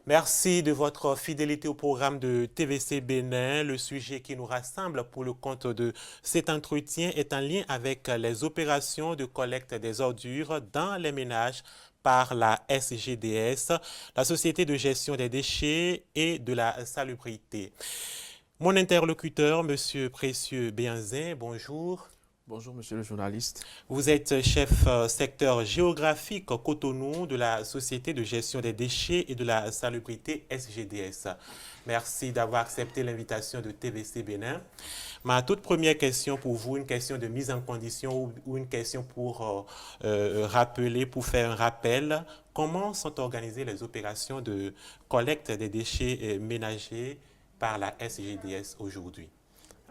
Merci de votre fidélité au programme de TVC Bénin. Le sujet qui nous rassemble pour le compte de cet entretien est en lien avec les opérations de collecte des ordures dans les ménages par la SGDS, la Société de gestion des déchets et de la salubrité. Mon interlocuteur, Monsieur Précieux Béanzin, bonjour. Bonjour, monsieur le journaliste. Vous êtes chef secteur géographique Cotonou de la Société de gestion des déchets et de la salubrité SGDS. Merci d'avoir accepté l'invitation de TVC Bénin. Ma toute première question pour vous, une question de mise en condition ou une question pour rappeler, pour faire un rappel. Comment sont organisées les opérations de collecte des déchets ménagers par la SGDS aujourd'hui?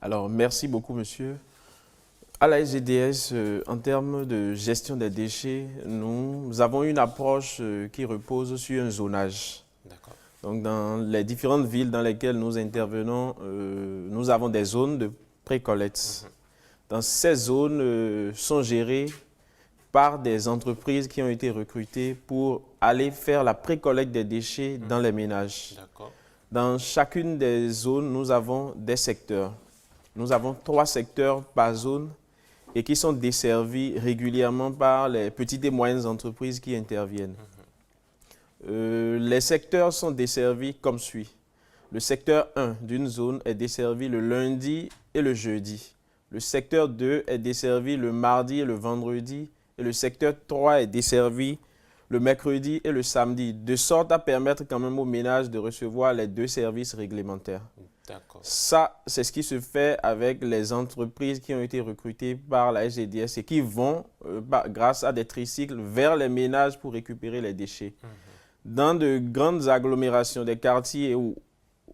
Alors, merci beaucoup, monsieur. À la SGDS, en termes de gestion des déchets, nous avons une approche qui repose sur un zonage. D'accord. Donc, dans les différentes villes dans lesquelles nous intervenons, nous avons des zones de pré-collecte. Dans ces zones sont gérées par des entreprises qui ont été recrutées pour aller faire la pré-collecte des déchets dans les ménages. D'accord. Dans chacune des zones, nous avons des secteurs. Nous avons 3 secteurs par zone et qui sont desservis régulièrement par les petites et moyennes entreprises qui interviennent. Les secteurs sont desservis comme suit. Le secteur 1 d'une zone est desservi le lundi et le jeudi. Le secteur 2 est desservi le mardi et le vendredi. Et le secteur 3 est desservi le mercredi et le samedi, de sorte à permettre quand même aux ménages de recevoir les 2 services réglementaires. D'accord. Ça, c'est ce qui se fait avec les entreprises qui ont été recrutées par la SGDS et qui vont, grâce à des tricycles, vers les ménages pour récupérer les déchets. Dans de grandes agglomérations, des quartiers où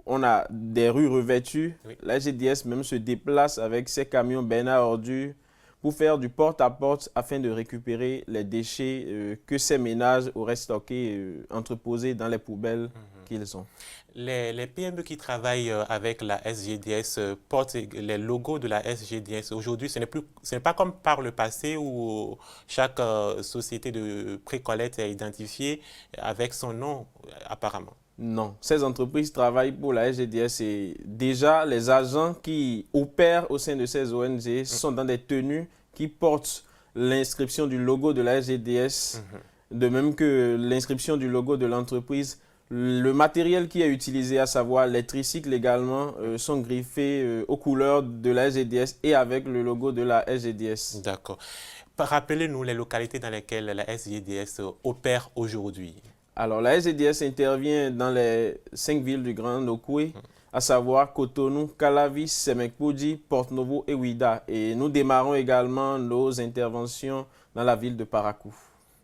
on a des rues revêtues, la SGDS même se déplace avec ses camions bennes à ordures pour faire du porte-à-porte afin de récupérer les déchets que ces ménages auraient stockés, entreposés dans les poubelles qu'ils ont. Les PME qui travaillent avec la SGDS portent les logos de la SGDS. Aujourd'hui, ce n'est pas comme par le passé où chaque société de pré-collecte est identifiée avec son nom apparemment. Non, ces entreprises travaillent pour la SGDS et déjà les agents qui opèrent au sein de ces ONG sont dans des tenues qui portent l'inscription du logo de la SGDS, de même que l'inscription du logo de l'entreprise. Le matériel qui est utilisé, à savoir les tricycles également, sont griffés aux couleurs de la SGDS et avec le logo de la SGDS. D'accord. Rappelez-nous les localités dans lesquelles la SGDS opère aujourd'hui. Alors, la SGDS intervient dans les 5 villes du Grand Nokoué, à savoir Cotonou, Calavis, Semekpoudi, Porto-Novo et Ouida. Et nous démarrons également nos interventions dans la ville de Parakou.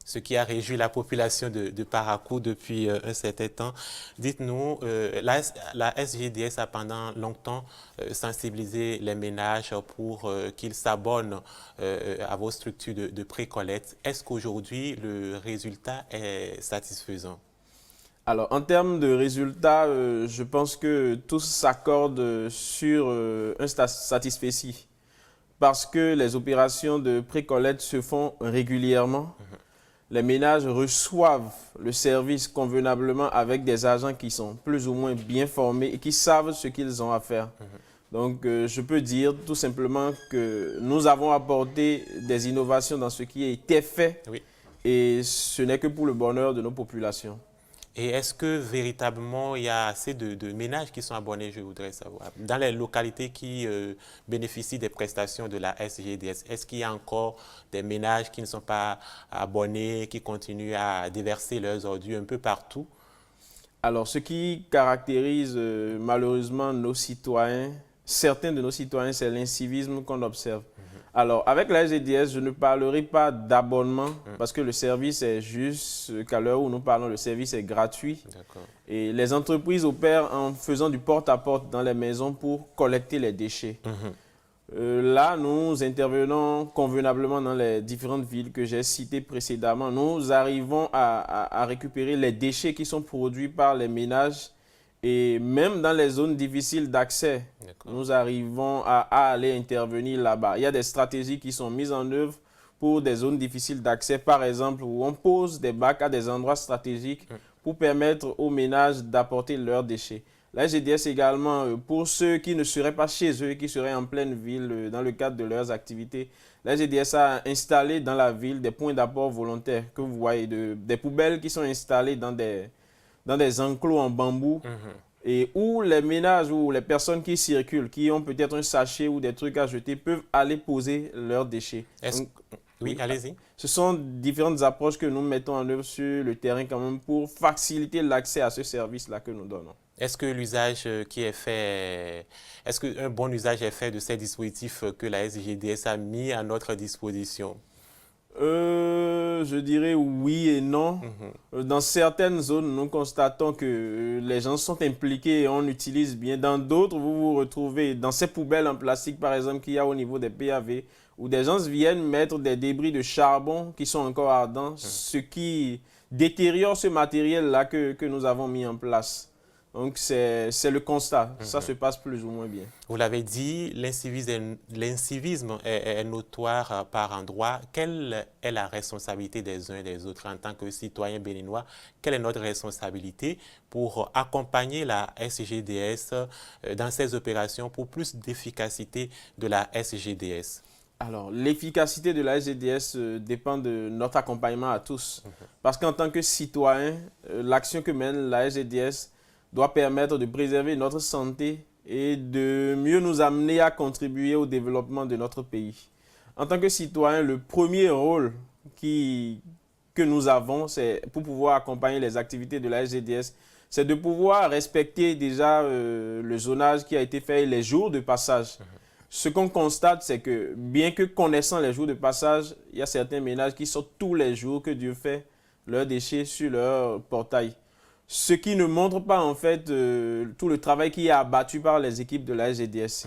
Ce qui a réjoui la population de Parakou depuis un certain temps. Dites-nous, la SGDS a pendant longtemps sensibilisé les ménages pour qu'ils s'abonnent à vos structures de pré-collecte. Est-ce qu'aujourd'hui, le résultat est satisfaisant? Alors, en termes de résultats, je pense que tous s'accordent sur un satisfecit parce que les opérations de pré-collecte se font régulièrement. Les ménages reçoivent le service convenablement avec des agents qui sont plus ou moins bien formés et qui savent ce qu'ils ont à faire. Donc, je peux dire tout simplement que nous avons apporté des innovations dans ce qui a été fait et ce n'est que pour le bonheur de nos populations. Et est-ce que véritablement il y a assez de ménages qui sont abonnés, je voudrais savoir, dans les localités qui bénéficient des prestations de la SGDS? Est-ce qu'il y a encore des ménages qui ne sont pas abonnés, qui continuent à déverser leurs ordures un peu partout? Alors, ce qui caractérise malheureusement nos citoyens, certains de nos citoyens, c'est l'incivisme qu'on observe. Alors, avec la SGDS, je ne parlerai pas d'abonnement parce que le service est juste qu'à l'heure où nous parlons, le service est gratuit. Et les entreprises opèrent en faisant du porte-à-porte dans les maisons pour collecter les déchets. Là, nous intervenons convenablement dans les différentes villes que j'ai citées précédemment. Nous arrivons à récupérer les déchets qui sont produits par les ménages. Et même dans les zones difficiles d'accès, nous arrivons à aller intervenir là-bas. Il y a des stratégies qui sont mises en œuvre pour des zones difficiles d'accès, par exemple, où on pose des bacs à des endroits stratégiques pour permettre aux ménages d'apporter leurs déchets. La SGDS également, pour ceux qui ne seraient pas chez eux, qui seraient en pleine ville dans le cadre de leurs activités, la SGDS a installé dans la ville des points d'apport volontaires que vous voyez, des poubelles qui sont installées dans des enclos en bambou et où les ménages ou les personnes qui circulent, qui ont peut-être un sachet ou des trucs à jeter, peuvent aller poser leurs déchets. Donc, oui, allez-y. ce sont différentes approches que nous mettons en œuvre sur le terrain quand même pour faciliter l'accès à ce service-là que nous donnons. Est-ce que l'usage qui est fait, est-ce qu'un bon usage est fait de ces dispositifs que la SGDS a mis à notre disposition? Je dirais oui et non. Dans certaines zones, nous constatons que les gens sont impliqués et on utilise bien. Dans d'autres, vous vous retrouvez dans ces poubelles en plastique, par exemple, qu'il y a au niveau des PAV, où des gens viennent mettre des débris de charbon qui sont encore ardents, ce qui détériore ce matériel-là que nous avons mis en place. Donc, c'est le constat. Ça se passe plus ou moins bien. Vous l'avez dit, l'incivisme est notoire par endroits. Quelle est la responsabilité des uns et des autres en tant que citoyens béninois? Quelle est notre responsabilité pour accompagner la SGDS dans ces opérations pour plus d'efficacité de la SGDS? Alors, l'efficacité de la SGDS dépend de notre accompagnement à tous. Parce qu'en tant que citoyen, l'action que mène la SGDS doit permettre de préserver notre santé et de mieux nous amener à contribuer au développement de notre pays. En tant que citoyen, le premier rôle que nous avons, c'est pour pouvoir accompagner les activités de la SGDS, c'est de pouvoir respecter déjà le zonage qui a été fait et les jours de passage. Ce qu'on constate, c'est que bien que connaissant les jours de passage, il y a certains ménages qui sortent tous les jours que Dieu fait leurs déchets sur leur portail. Ce qui ne montre pas en fait tout le travail qui est abattu par les équipes de la SGDS.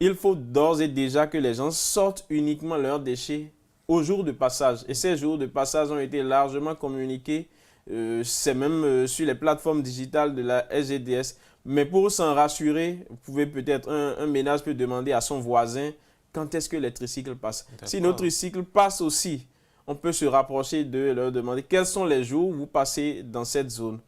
Il faut d'ores et déjà que les gens sortent uniquement leurs déchets aux jours de passage. Et ces jours de passage ont été largement communiqués. C'est même sur les plateformes digitales de la SGDS. Mais pour s'en rassurer, vous pouvez peut-être, un ménage peut demander à son voisin quand est-ce que les tricycles passent. Si nos tricycles passent aussi, on peut se rapprocher de leur demander quels sont les jours où vous passez dans cette zone.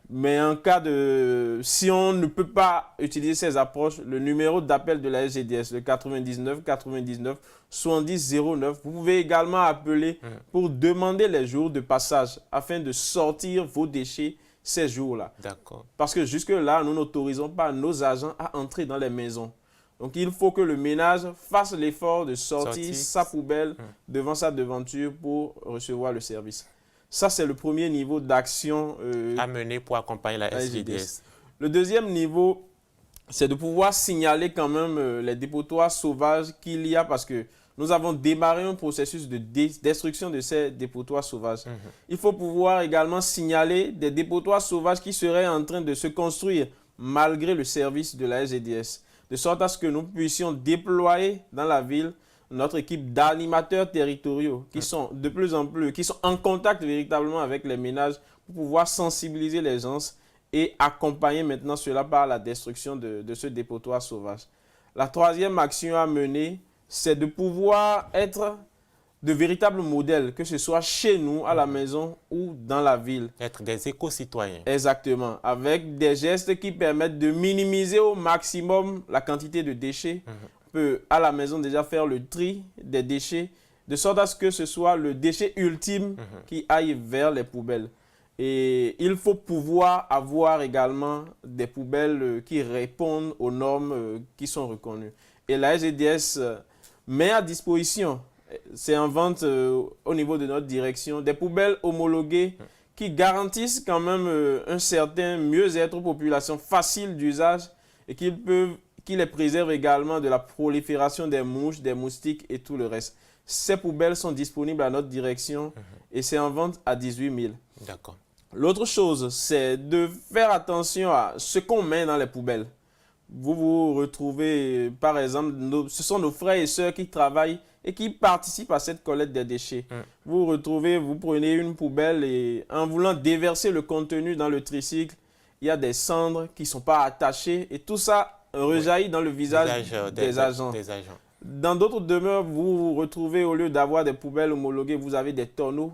Mais en cas de... Si on ne peut pas utiliser ces approches, le numéro d'appel de la SGDS, le 99 99 70 09, vous pouvez également appeler pour demander les jours de passage afin de sortir vos déchets ces jours-là. D'accord. Parce que jusque-là, nous n'autorisons pas nos agents à entrer dans les maisons. Donc, il faut que le ménage fasse l'effort de sortir sa poubelle devant sa devanture pour recevoir le service. Ça, c'est le premier niveau d'action à mener pour accompagner la SGDS. Le deuxième niveau, c'est de pouvoir signaler quand même les dépotoirs sauvages qu'il y a parce que nous avons démarré un processus de destruction de ces dépotoirs sauvages. Il faut pouvoir également signaler des dépotoirs sauvages qui seraient en train de se construire malgré le service de la SGDS. De sorte à ce que nous puissions déployer dans la ville notre équipe d'animateurs territoriaux qui sont de plus en plus, qui sont en contact véritablement avec les ménages pour pouvoir sensibiliser les gens et accompagner maintenant cela par la destruction de ce dépotoir sauvage. La troisième action à mener, c'est de pouvoir être de véritables modèles, que ce soit chez nous, à la maison ou dans la ville. Être des éco-citoyens. Exactement, avec des gestes qui permettent de minimiser au maximum la quantité de déchets. On peut à la maison déjà faire le tri des déchets, de sorte à ce que ce soit le déchet ultime qui aille vers les poubelles. Et il faut pouvoir avoir également des poubelles qui répondent aux normes qui sont reconnues. Et la SGDS met à disposition, c'est en vente au niveau de notre direction, des poubelles homologuées qui garantissent quand même un certain mieux-être aux populations, facile d'usage et qui les préservent également de la prolifération des mouches, des moustiques et tout le reste. Ces poubelles sont disponibles à notre direction et c'est en vente à 18 000. D'accord. L'autre chose, c'est de faire attention à ce qu'on met dans les poubelles. Vous vous retrouvez, par exemple, ce sont nos frères et sœurs qui travaillent et qui participent à cette collecte des déchets. Vous vous retrouvez, vous prenez une poubelle et en voulant déverser le contenu dans le tricycle, il y a des cendres qui ne sont pas attachées et tout ça rejaillit dans le visage des agents. Dans d'autres demeures, vous vous retrouvez, au lieu d'avoir des poubelles homologuées, vous avez des tonneaux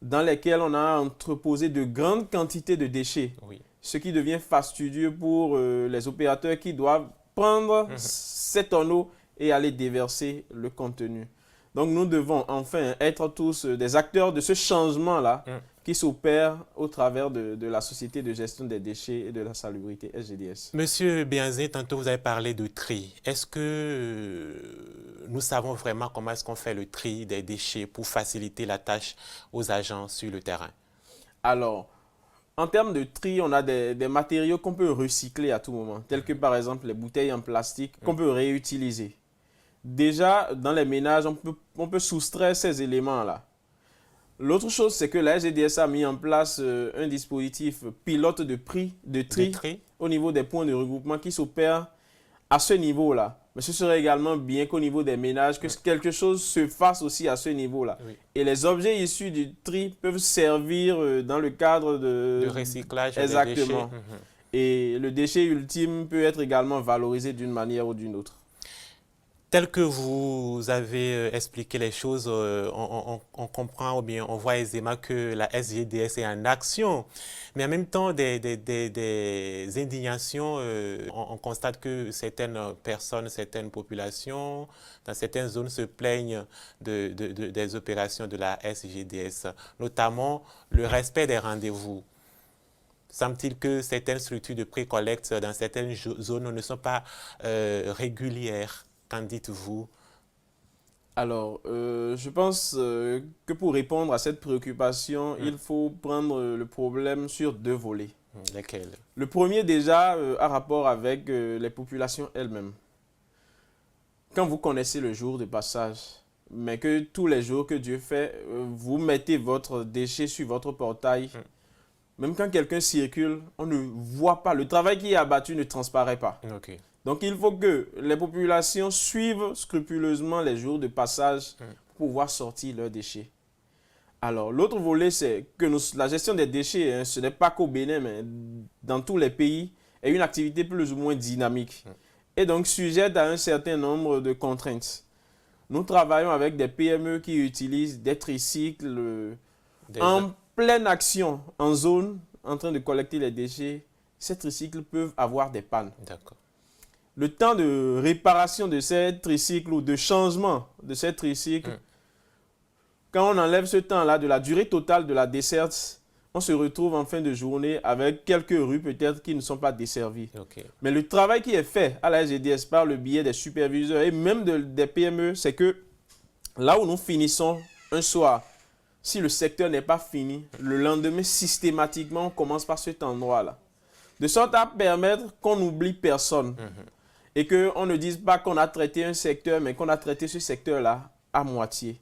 dans lesquels on a entreposé de grandes quantités de déchets, Oui. ce qui devient fastidieux pour les opérateurs qui doivent prendre ces tonneaux et aller déverser le contenu. Donc nous devons enfin être tous des acteurs de ce changement-là qui s'opère au travers de la Société de gestion des déchets et de la salubrité SGDS. Monsieur Bianzé, tantôt vous avez parlé de tri. Est-ce que nous savons vraiment comment est-ce qu'on fait le tri des déchets pour faciliter la tâche aux agents sur le terrain? Alors, en termes de tri, on a des matériaux qu'on peut recycler à tout moment, tels que par exemple les bouteilles en plastique qu'on peut réutiliser. Déjà, dans les ménages, on peut soustraire ces éléments-là. L'autre chose, c'est que la SGDS a mis en place un dispositif pilote de tri au niveau des points de regroupement qui s'opère à ce niveau-là. Mais ce serait également bien qu'au niveau des ménages, que quelque chose se fasse aussi à ce niveau-là. Oui. Et les objets issus du tri peuvent servir dans le cadre de recyclage exactement. des déchets. Et le déchet ultime peut être également valorisé d'une manière ou d'une autre. Tel que vous avez expliqué les choses, on comprend ou bien on voit aisément que la SGDS est en action. Mais en même temps, des indignations, on constate que certaines personnes, certaines populations, dans certaines zones se plaignent des opérations de la SGDS, notamment le respect des rendez-vous. Semble-t-il que certaines structures de pré-collecte dans certaines zones ne sont pas régulières. Qu'en dites-vous? Alors, je pense que pour répondre à cette préoccupation, il faut prendre le problème sur deux volets. Lesquels? Le premier déjà a rapport avec les populations elles-mêmes. Quand vous connaissez le jour de passage, mais que tous les jours que Dieu fait, vous mettez votre déchet sur votre portail, même quand quelqu'un circule, on ne voit pas. Le travail qui est abattu ne transparaît pas. Okay. Donc, il faut que les populations suivent scrupuleusement les jours de passage pour pouvoir sortir leurs déchets. Alors, l'autre volet, c'est que la gestion des déchets, ce n'est pas qu'au Bénin, mais dans tous les pays, est une activité plus ou moins dynamique et donc sujette à un certain nombre de contraintes. Nous travaillons avec des PME qui utilisent des tricycles en pleine action, en zone, en train de collecter les déchets. Ces tricycles peuvent avoir des pannes. D'accord. Le temps de réparation de ces tricycles ou de changement de ces tricycles, quand on enlève ce temps-là de la durée totale de la desserte, on se retrouve en fin de journée avec quelques rues peut-être qui ne sont pas desservies. Okay. Mais le travail qui est fait à la SGDS par le biais des superviseurs et même des PME, c'est que là où nous finissons un soir, si le secteur n'est pas fini, le lendemain, systématiquement, on commence par cet endroit-là. De sorte à permettre qu'on n'oublie personne. Et qu'on ne dise pas qu'on a traité un secteur, mais qu'on a traité ce secteur-là à moitié.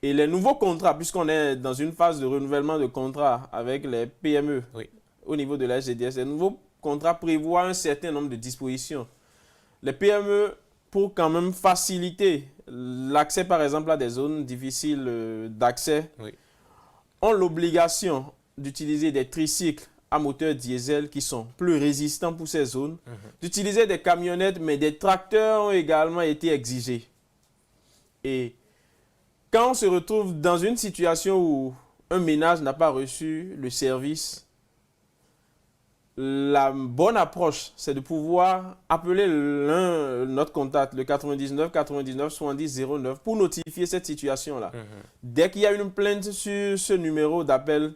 Et les nouveaux contrats, puisqu'on est dans une phase de renouvellement de contrats avec les PME au niveau de la SGDS, les nouveaux contrats prévoient un certain nombre de dispositions. Les PME, pour quand même faciliter l'accès, par exemple, à des zones difficiles d'accès, ont l'obligation d'utiliser des tricycles à moteur diesel qui sont plus résistants pour ces zones, d'utiliser des camionnettes, mais des tracteurs ont également été exigés. Et quand on se retrouve dans une situation où un ménage n'a pas reçu le service, la bonne approche, c'est de pouvoir appeler notre contact, le 99 99 70 09, pour notifier cette situation-là. Dès qu'il y a une plainte sur ce numéro d'appel,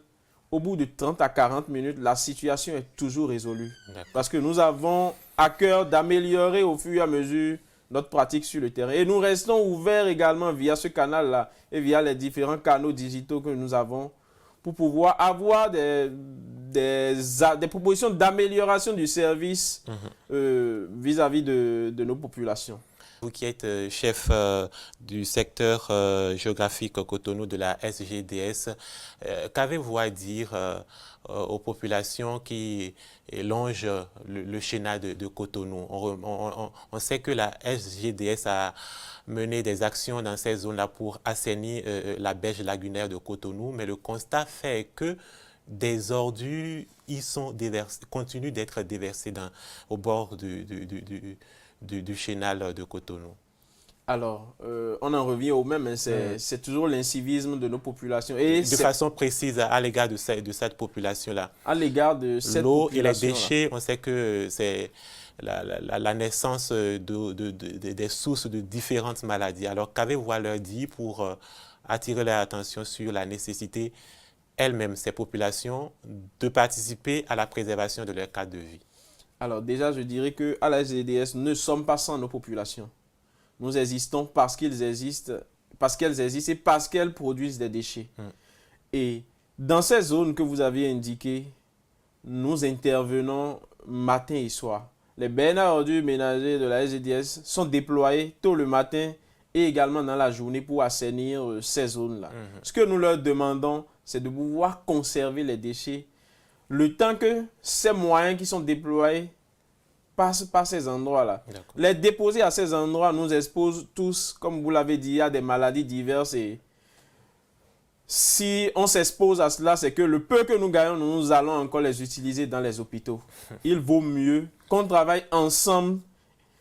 au bout de 30 à 40 minutes, la situation est toujours résolue. Parce que nous avons à cœur d'améliorer au fur et à mesure notre pratique sur le terrain. Et nous restons ouverts également via ce canal-là et via les différents canaux digitaux que nous avons pour pouvoir avoir des propositions d'amélioration du service vis-à-vis de nos populations. Vous qui êtes chef du secteur géographique Cotonou de la SGDS, qu'avez-vous à dire aux populations qui longent le chenal de Cotonou? On sait que la SGDS a mené des actions dans ces zones-là pour assainir la berge lagunaire de Cotonou, mais le constat fait que des ordures continuent d'être déversées au bord du chenal de Cotonou. Alors, on en revient au même, hein, c'est toujours l'incivisme de nos populations. Et de façon précise à l'égard de cette population-là. À l'égard de cette l'eau population. Et les déchets, on sait que c'est la naissance des sources de différentes maladies. Alors, qu'avez-vous à leur dire pour attirer leur attention sur la nécessité elles-mêmes, ces populations, de participer à la préservation de leur cadre de vie? Alors déjà, je dirais qu'à la SGDS, nous ne sommes pas sans nos populations. Nous existons parce qu'elles existent et parce qu'elles produisent des déchets. Et dans ces zones que vous avez indiquées, nous intervenons matin et soir. Les bennes à ordures ménagères de la SGDS sont déployées tôt le matin et également dans la journée pour assainir ces zones-là. Ce que nous leur demandons, c'est de pouvoir conserver les déchets le temps que ces moyens qui sont déployés passent par ces endroits-là. Les déposer à ces endroits nous expose tous, comme vous l'avez dit, à des maladies diverses. Et si on s'expose à cela, c'est que le peu que nous gagnons, nous allons encore les utiliser dans les hôpitaux. Il vaut mieux qu'on travaille ensemble.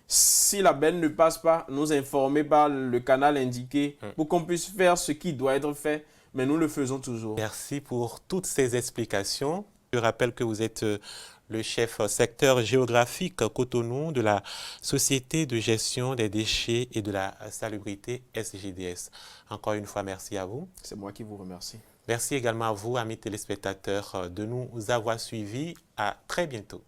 Si la benne ne passe pas, nous informer par le canal indiqué pour qu'on puisse faire ce qui doit être fait, mais nous le faisons toujours. Merci pour toutes ces explications. Je rappelle que vous êtes le chef secteur géographique Cotonou de la Société de gestion des déchets et de la salubrité SGDS. Encore une fois, merci à vous. C'est moi qui vous remercie. Merci également à vous, amis téléspectateurs, de nous avoir suivis. À très bientôt.